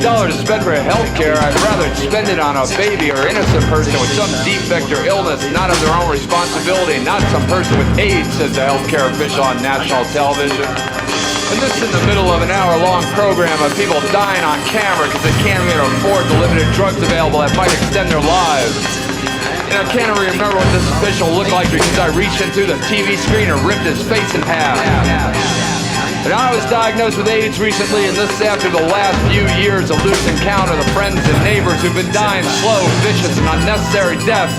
$1 to spend for healthcare, I'd rather spend it on a baby or innocent person with some defect or illness, not of their own responsibility, not some person with AIDS, says the healthcare official on national television. And this in the middle of an hour-long program of people dying on camera because they can't even afford the limited drugs available that might extend their lives. And I can't even remember what this official looked like because I reached in through the TV screen and ripped his face in half. And I was diagnosed with AIDS recently, and this after the last few years of losing count of the friends and neighbors who've been dying slow, vicious, and unnecessary deaths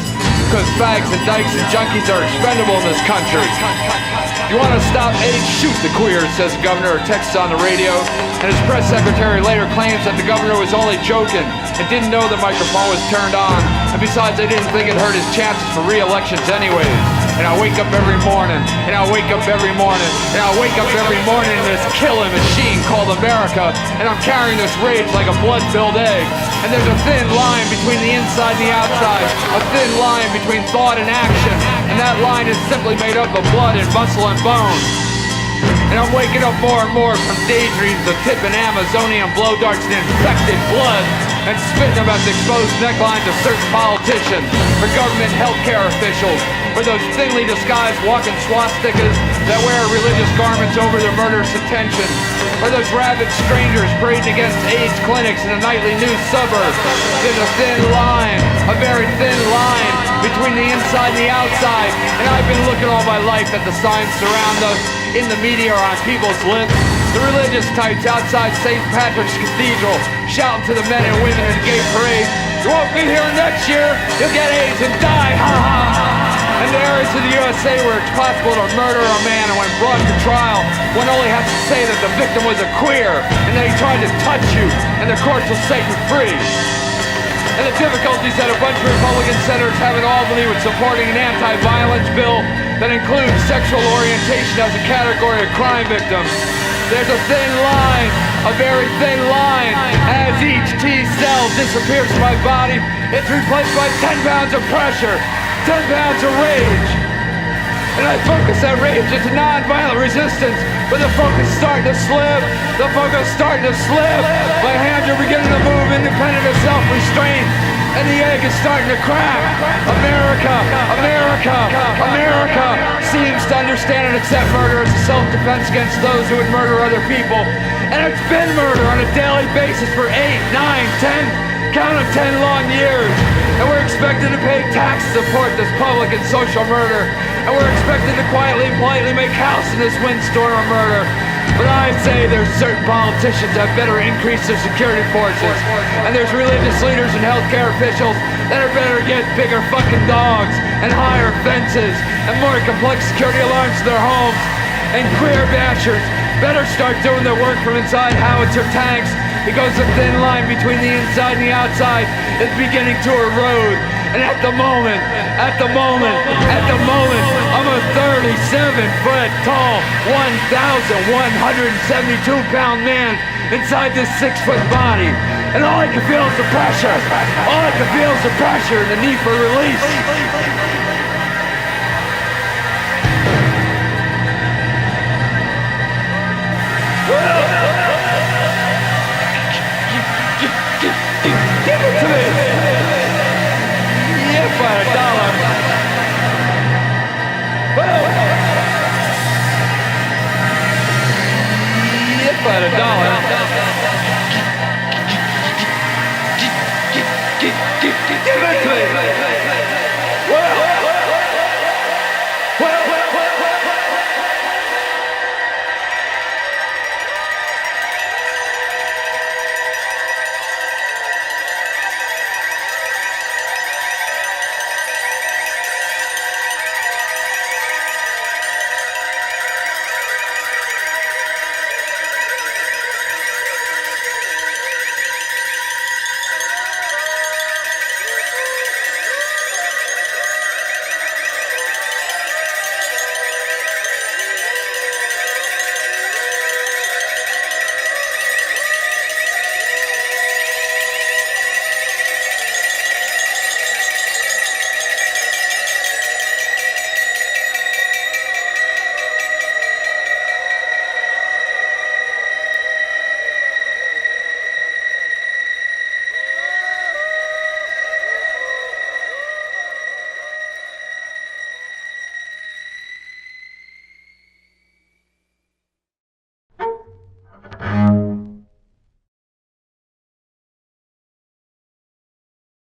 because fags and dykes and junkies are expendable in this country. You want to stop AIDS? Shoot the queers, says the governor, or texts on the radio. And his press secretary later claims that the governor was only joking and didn't know the microphone was turned on. And besides, they didn't think it hurt his chances for re-elections anyways. And I wake up every morning, and I wake up every morning, and I wake up every morning in this killing machine called America, and I'm carrying this rage like a blood-filled egg. And there's a thin line between the inside and the outside, a thin line between thought and action, and that line is simply made up of blood and muscle and bone. And I'm waking up more and more from daydreams of tipping Amazonian blow darts in infected blood and spitting about the exposed necklines of certain politicians or government healthcare officials or those thinly disguised walking swastikas that wear religious garments over their murderous intentions or those rabid strangers parading against AIDS clinics in a nightly news suburb. There's a thin line, a very thin line between the inside and the outside, and I've been looking all my life at the signs surround us in the media or on people's lips. The religious types outside St. Patrick's Cathedral shouting to the men and women in the gay parade, "You won't be here next year, you'll get AIDS and die, ha ha!" And the areas of the USA where it's possible to murder a man and when brought to trial, one only has to say that the victim was a queer and that he tried to touch you, and the courts will set you free. And the difficulties that a bunch of Republican senators have in Albany with supporting an anti-violence bill that includes sexual orientation as a category of crime victims. There's a thin line, a very thin line. As each T cell disappears from my body, it's replaced by 10 pounds of pressure, 10 pounds of rage. And I focus that rage into non-violent resistance, but the focus is starting to slip. The focus is starting to slip. My hands are beginning to move independent of self-restraint, and the egg is starting to crack. America, America, America seems to understand and accept murder as a self-defense against those who would murder other people. And it's been murder on a daily basis for 8, 9, 10, count them 10 long years. And we're expected to pay taxes to support this public and social murder. And we're expected to quietly and politely make house in this windstorm of murder. But I say there's certain politicians that better increase their security forces. And there's religious leaders and healthcare officials that are better get bigger fucking dogs and higher fences and more complex security alarms to their homes. And queer bashers better start doing their work from inside howitzer tanks, because the thin line between the inside and the outside is beginning to erode. And at the moment, I'm a 37-foot tall, 1,172-pound man inside this 6-foot body. And all I can feel is the pressure. All I can feel is the pressure and the need for release. Woo!